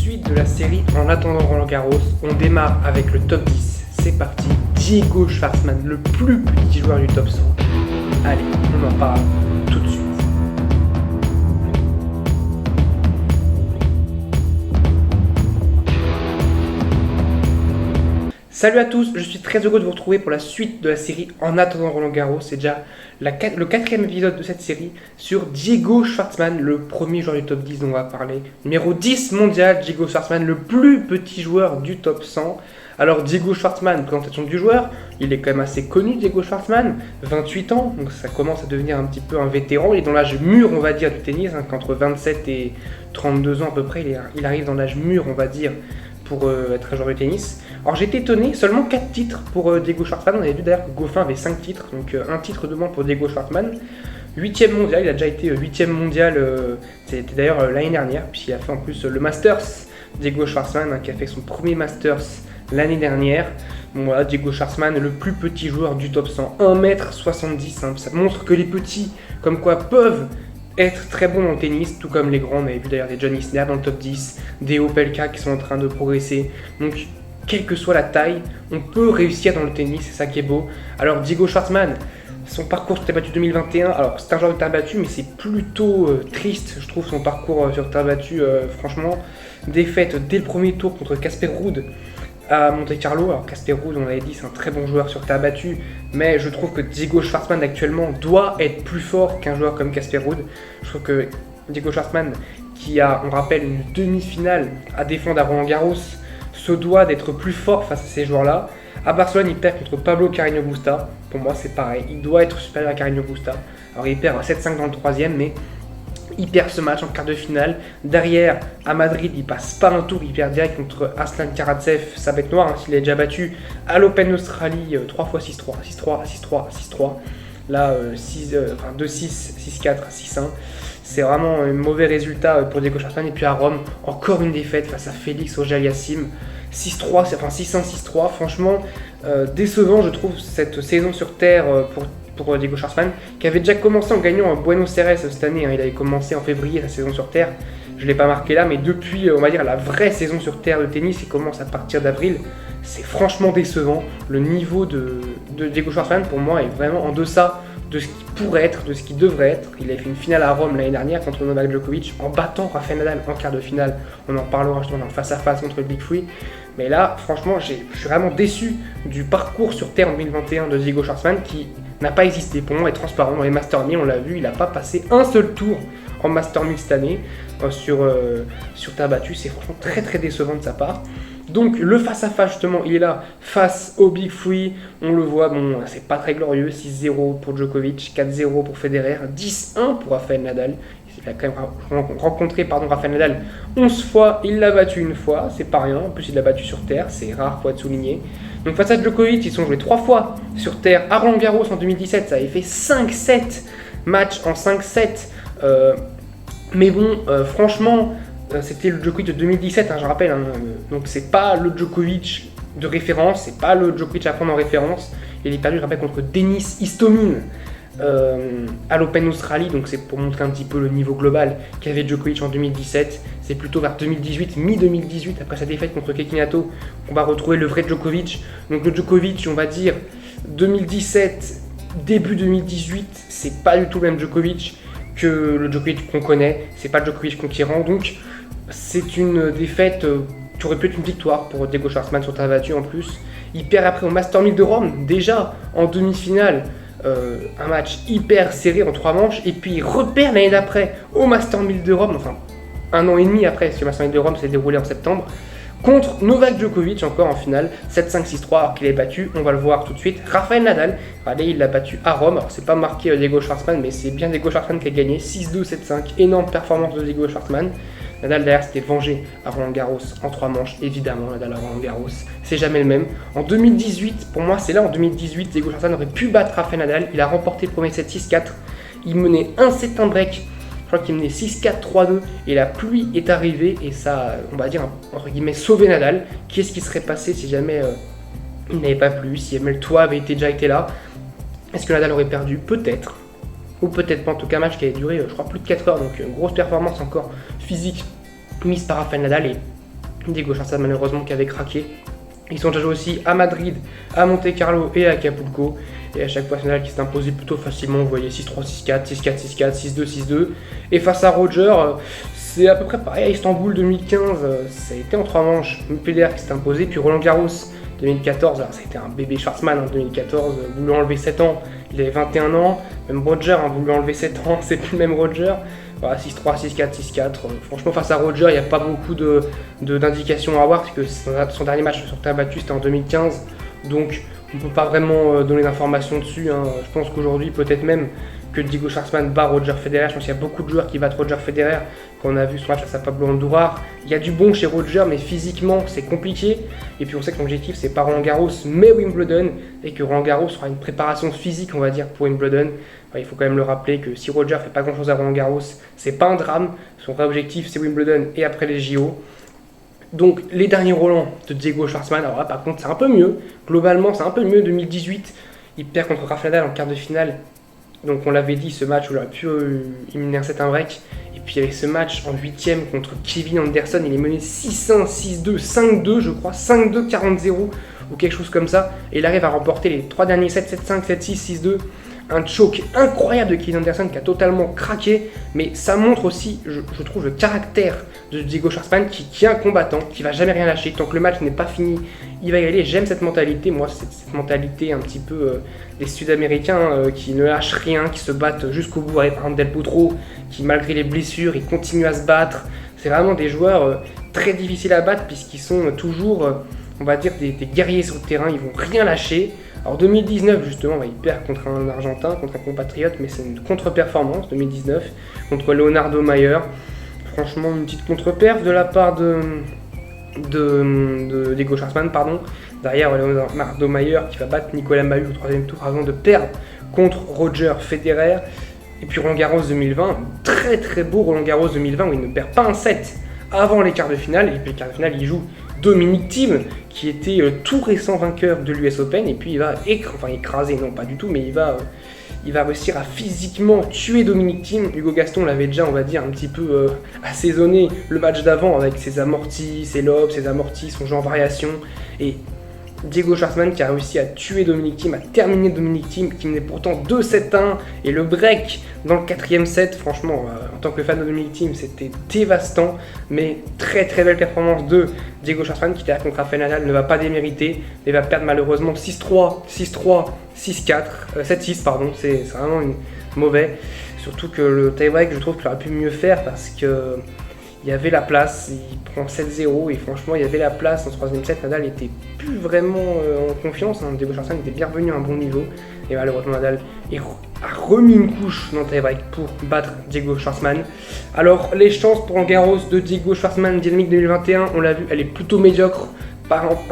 suite de la série En attendant Roland Garros, on démarre avec le top 10. C'est parti, Diego Schwartzman, le plus petit joueur du top 100. Allez, on en parle tout de suite. Salut à tous, je suis très heureux de vous retrouver pour la suite de la série En attendant Roland Garros. C'est déjà le quatrième épisode de cette série sur Diego Schwartzman, le premier joueur du top 10 dont on va parler. Numéro 10 mondial, Diego Schwartzman, le plus petit joueur du top 100. Alors Diego Schwartzman, présentation du joueur, il est quand même assez connu, Diego Schwartzman, 28 ans, donc ça commence à devenir un petit peu un vétéran. Il est dans l'âge mûr, on va dire, du tennis, qu'entre 27 et 32 ans à peu près, il arrive dans l'âge mûr, on va dire, pour être un joueur de tennis. Alors j'ai été étonné, seulement 4 titres pour Diego Schwartzman. On avait vu d'ailleurs que Goffin avait 5 titres, donc un titre de moins pour Diego Schwartzman. 8ème mondial, il a déjà été 8ème mondial, c'était d'ailleurs l'année dernière, puisqu'il a fait en plus le Masters, Diego Schwartzman, qui a fait son premier Masters l'année dernière. Bon, voilà, Diego Schwartzman, le plus petit joueur du top 100, 1m70, ça montre que les petits, comme quoi, peuvent être très bons dans le tennis, tout comme les grands. On avait vu d'ailleurs des John Isner dans le top 10, des Opelka qui sont en train de progresser. Donc, quelle que soit la taille, on peut réussir dans le tennis, c'est ça qui est beau. Alors, Diego Schwartzman, son parcours sur terre battue 2021, alors c'est un joueur de terre battue, mais c'est plutôt triste, je trouve, son parcours sur terre battue, franchement. Défaite dès le premier tour contre Casper Ruud à Monte Carlo. Alors Casper Ruud, on l'avait dit, c'est un très bon joueur sur terre battue, mais je trouve que Diego Schwartzman actuellement doit être plus fort qu'un joueur comme Casper Ruud. Je trouve que Diego Schwartzman, qui a, on rappelle, une demi-finale à défendre à Roland Garros, se doit d'être plus fort face à ces joueurs-là. À Barcelone, il perd contre Pablo Carreño Busta. Pour moi, c'est pareil, il doit être supérieur à Carreño Busta. Alors il perd 7-5 dans le troisième, mais il perd ce match en quart de finale. Derrière, à Madrid, il passe pas un tour, il perd direct contre Aslan Karatsev, sa bête noire, s'il est déjà battu à l'Open d'Australie 3 x 6-3, 6-3, 6-3, 6-3. Là, 2-6, 6-4, 6-1. C'est vraiment un mauvais résultat pour Diego Schwartzman. Et puis à Rome, encore une défaite face à Félix Auger-Aliassime. 6-3, enfin 6-1, 6-3. Franchement, décevant, je trouve, cette saison sur terre pour Diego Schwartzman, qui avait déjà commencé en gagnant à Buenos Aires cette année. Il avait commencé en février la saison sur terre. Je ne l'ai pas marqué là, mais depuis, on va dire, la vraie saison sur terre de tennis, il commence à partir d'avril. C'est franchement décevant. Le niveau de Diego Schwartzman, pour moi, est vraiment en deçà de ce qu'il pourrait être, de ce qu'il devrait être. Il avait fait une finale à Rome l'année dernière contre Novak Djokovic en battant Rafael Nadal en quart de finale. On en parlera justement dans le face-à-face contre le Big Free. Mais là, franchement, je suis vraiment déçu du parcours sur terre en 2021 de Diego Schwartzman, qui n'a pas existé. Pour moi, est transparent. Dans les Master 1000, on l'a vu, il n'a pas passé un seul tour en Master 1000 cette année sur terre battue. C'est franchement très très décevant de sa part. Donc le face-à-face justement, il est là face au Big Free, on le voit, bon c'est pas très glorieux, 6-0 pour Djokovic, 4-0 pour Federer, 10-1 pour Rafael Nadal. Il a quand même rencontré Rafael Nadal 11 fois, il l'a battu une fois, c'est pas rien, en plus il l'a battu sur terre, c'est rare, faut être souligné. Donc face à Djokovic, ils sont joués 3 fois sur terre à Roland Garros en 2017, ça avait fait 5-7 matchs en 5-7, mais bon, franchement, c'était le Djokovic de 2017, je rappelle, donc c'est pas le Djokovic de référence, c'est pas le Djokovic à prendre en référence. Il est perdu, je rappelle, contre Denis Istomin à l'Open d'Australie, donc c'est pour montrer un petit peu le niveau global qu'avait Djokovic en 2017. C'est plutôt vers 2018, mi-2018, après sa défaite contre Kekinato, qu'on va retrouver le vrai Djokovic. Donc le Djokovic, on va dire, 2017, début 2018, c'est pas du tout le même Djokovic que le Djokovic qu'on connaît, c'est pas le Djokovic conquérant, donc c'est une défaite qui aurait pu être une victoire pour Diego Schwartzman sur terre battue en plus. Il perd après au Master 1000 de Rome, déjà en demi-finale, un match hyper serré en 3 manches, et puis il repère l'année d'après au Master 1000 de Rome, enfin un an et demi après, parce que le Master 1000 de Rome s'est déroulé en septembre, contre Novak Djokovic encore en finale, 7-5, 6-3, alors qu'il est battu, on va le voir tout de suite, Rafael Nadal. Allez, il l'a battu à Rome, alors c'est pas marqué Diego Schwartzman, mais c'est bien Diego Schwartzman qui a gagné, 6-2, 7-5, énorme performance de Diego Schwartzman. Nadal derrière s'était vengé à Roland Garros en 3 manches, évidemment Nadal à Roland Garros, c'est jamais le même. En 2018, pour moi c'est là en 2018, Diego Schwartzman aurait pu battre Rafael Nadal, il a remporté le premier set 6-4, il menait 1-7 un break, je crois qu'il menait 6-4, 3-2, et la pluie est arrivée, et ça, on va dire, entre guillemets, sauvé Nadal. Qu'est-ce qui serait passé si jamais il n'avait pas plu, si jamais le toit avait déjà été là? Est-ce que Nadal aurait perdu? Peut-être. Ou peut-être pas, en tout cas, un match qui avait duré, je crois, plus de 4 heures, donc une grosse performance encore physique mise par Rafael Nadal, et Diego Schwartzman malheureusement qui avait craqué. Ils sont déjà joués aussi à Madrid, à Monte Carlo et à Acapulco. Et à chaque fois, Nadal qui s'est imposé plutôt facilement. Vous voyez 6-3, 6-4, 6-4, 6-4, 6-2, 6-2. Et face à Roger, c'est à peu près pareil. À Istanbul 2015, ça a été en 3 manches. Federer qui s'est imposé. Puis Roland Garros 2014, alors ça a été un bébé Schwartzman en 2014. Vous lui enlevez 7 ans, il avait 21 ans. Même Roger, vous lui enlevez 7 ans, c'est plus le même Roger. Voilà, 6-3, 6-4, 6-4. Franchement, face à Roger, il n'y a pas beaucoup d'indications à avoir, parce que son dernier match sur terre battue, c'était en 2015. Donc, on ne peut pas vraiment donner d'informations dessus. Je pense qu'aujourd'hui, peut-être même que Diego Schwartzman bat Roger Federer. Je pense qu'il y a beaucoup de joueurs qui battent Roger Federer. Quand on a vu son match face à Pablo Andujar, il y a du bon chez Roger, mais physiquement, c'est compliqué. Et puis, on sait que l'objectif, c'est pas Roland Garros, mais Wimbledon. Et que Roland Garros sera une préparation physique, on va dire, pour Wimbledon. Il faut quand même le rappeler que si Roger fait pas grand chose à Roland Garros, c'est pas un drame. Son vrai objectif, c'est Wimbledon et après les JO. Donc les derniers Roland de Diego Schwartzman, alors là par contre c'est un peu mieux. Globalement c'est un peu mieux. 2018, il perd contre Rafael Nadal en quart de finale. Donc on l'avait dit, ce match où il aurait pu éliminer un 7-1 break. Et puis il y avait ce match en 8ème contre Kevin Anderson, il est mené 6-1, 6-2, 5-2 je crois, 5-2, 40-0 ou quelque chose comme ça. Et il arrive à remporter les 3 derniers 7, 7-5, 7-6, 6-2. Un choke incroyable de Kevin Anderson qui a totalement craqué, mais ça montre aussi, je trouve, le caractère de Diego Schwartzman qui est un combattant, qui va jamais rien lâcher. Tant que le match n'est pas fini, il va y aller. J'aime cette mentalité, moi, cette mentalité un petit peu des Sud-Américains qui ne lâchent rien, qui se battent jusqu'au bout. Par exemple, Del Potro, qui malgré les blessures, il continue à se battre. C'est vraiment des joueurs très difficiles à battre puisqu'ils sont toujours, on va dire, des guerriers sur le terrain, ils vont rien lâcher. Alors 2019 justement, il perd contre un Argentin, contre un compatriote, mais c'est une contre-performance 2019 contre Leonardo Mayer. Franchement, une petite contre-perf de la part de Diego Schwartzman, pardon. Derrière Leonardo Mayer qui va battre Nicolas Mahut au 3e tour avant de perdre contre Roger Federer. Et puis Roland Garros 2020, très très beau Roland Garros 2020 où il ne perd pas un set avant les quarts de finale. Et puis les quarts de finale, il joue Dominic Thiem, qui était le tout récent vainqueur de l'US Open, et puis il va écraser, non pas du tout, mais il va réussir à physiquement tuer Dominic Thiem. Hugo Gaston l'avait déjà, on va dire, un petit peu assaisonné le match d'avant avec ses amortis, ses lobes, ses amortis, son jeu en variation, et Diego Schwartzman qui a réussi à tuer Dominic Thiem, à terminer Dominic Thiem, qui menait pourtant 2-7-1, et le break dans le 4e set, franchement, en tant que fan de Dominic Thiem, c'était dévastant, mais très très belle performance de Diego Schwartzman qui derrière contre Rafael Nadal ne va pas démériter, mais va perdre malheureusement 6-3, 6-3, 6-4, 7-6 pardon, c'est vraiment mauvais, surtout que le tie-break je trouve qu'il aurait pu mieux faire parce que il y avait la place, il prend 7-0 et franchement il y avait la place en 3e set. Nadal était plus vraiment en confiance, Diego Schwartzman était bien revenu à un bon niveau et malheureusement Nadal a remis une couche dans le tie-break pour battre Diego Schwartzman. Alors les chances pour Roland Garros de Diego Schwartzman dynamique 2021, on l'a vu, elle est plutôt médiocre. Par exemple,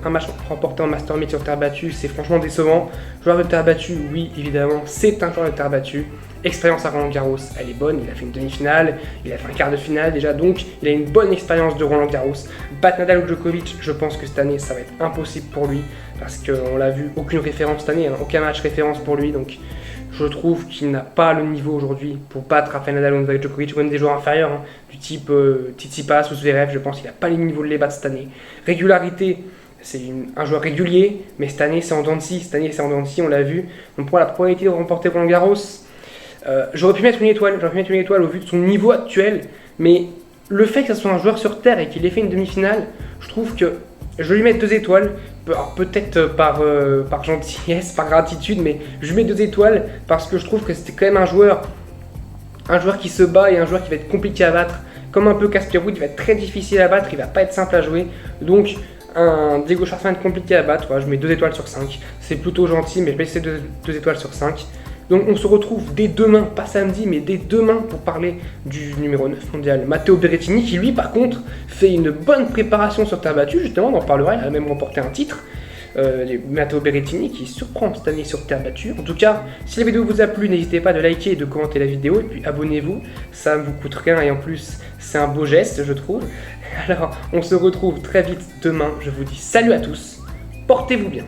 un match remporté en Master 1000 sur terre battue, c'est franchement décevant. Joueur de terre battue, oui, évidemment, c'est un joueur de terre battue. Expérience à Roland Garros, elle est bonne, il a fait une demi-finale, il a fait un quart de finale déjà, donc il a une bonne expérience de Roland Garros. Battre Nadal ou Djokovic, je pense que cette année, ça va être impossible pour lui, parce qu'on l'a vu, aucune référence cette année, aucun match référence pour lui, donc je trouve qu'il n'a pas le niveau aujourd'hui pour battre Rafael Nadal ou Novak Djokovic, ou même des joueurs inférieurs, du type Tsitsipas ou Zverev, je pense qu'il n'a pas les niveaux de les battre cette année. Régularité, c'est un joueur régulier, mais cette année c'est en dents de scie, on l'a vu. Donc pour la probabilité de remporter Roland Garros, j'aurais pu mettre une étoile au vu de son niveau actuel, mais le fait que ce soit un joueur sur terre et qu'il ait fait une demi-finale, je trouve que je vais lui mettre 2 étoiles, peut-être par gentillesse, par gratitude, mais je lui mets 2 étoiles parce que je trouve que c'était quand même un joueur qui se bat et un joueur qui va être compliqué à battre, comme un peu Casper Ruud, il va être très difficile à battre, il va pas être simple à jouer, donc un Diego Schwartzman compliqué à battre, voilà, je mets 2 étoiles sur 5, c'est plutôt gentil, mais je vais laisser 2 étoiles sur 5. Donc on se retrouve dès demain, pas samedi, mais dès demain pour parler du numéro 9 mondial, Matteo Berrettini, qui lui par contre fait une bonne préparation sur terre battue, justement on en parlera, il a même remporté un titre. Matteo Berrettini qui surprend cette année sur terre battue. En tout cas, si la vidéo vous a plu, n'hésitez pas à liker et de commenter la vidéo, et puis abonnez-vous, ça ne vous coûte rien et en plus c'est un beau geste je trouve. Alors on se retrouve très vite demain, je vous dis salut à tous, portez-vous bien.